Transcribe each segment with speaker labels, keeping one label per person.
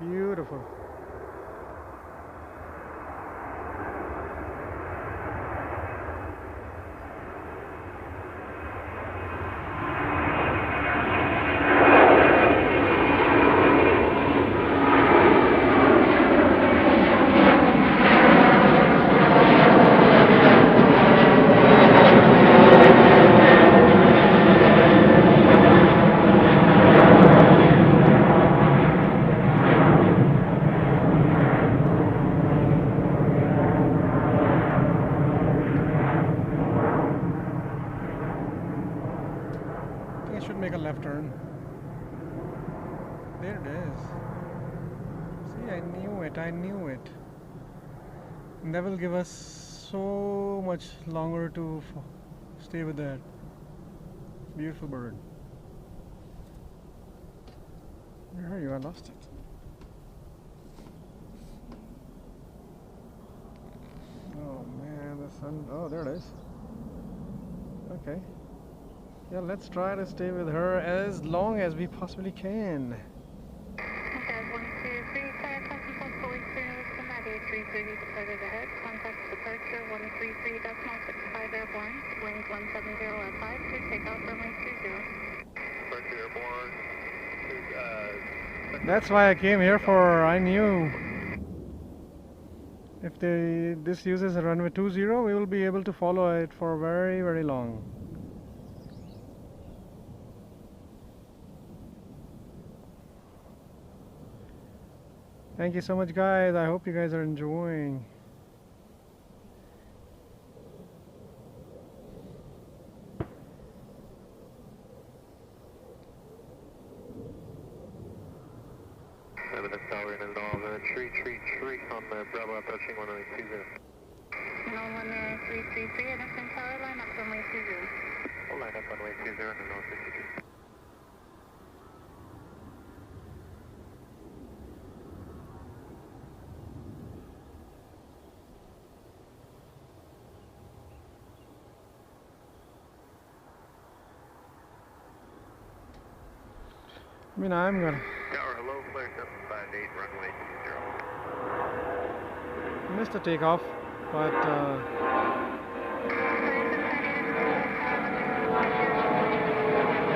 Speaker 1: Beautiful. I should make a left turn. There it is. See, I knew it. And that will give us so much longer to stay with that beautiful bird. Where are you? I lost it. Oh man, the sun. Oh, there it is. Okay. Yeah, let's try to stay with her as long as we possibly can.
Speaker 2: Okay, 123, contact Edmonton A330 departed ahead. Contact departure 133.65 airborne, wind 170 at 5, to take off runway 20.
Speaker 3: Departure airborne.
Speaker 1: That's why I came here for. I knew if this uses a runway 20, we will be able to follow it for very, very long. Thank you so much, guys. I hope you guys are enjoying.
Speaker 3: Evidence tower in and all the tree on the Bravo approaching 120.
Speaker 2: No, 333, Edmonton Tower, line up runway 20.
Speaker 3: We'll line up runway 20 and then 62.
Speaker 1: I mean, I'm gonna.
Speaker 3: Tower, hello, flare 758, runway 20.
Speaker 1: Missed the takeoff, but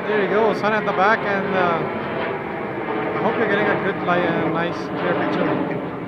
Speaker 1: there you go, sun at the back, and I hope you're getting a good, nice, clear picture.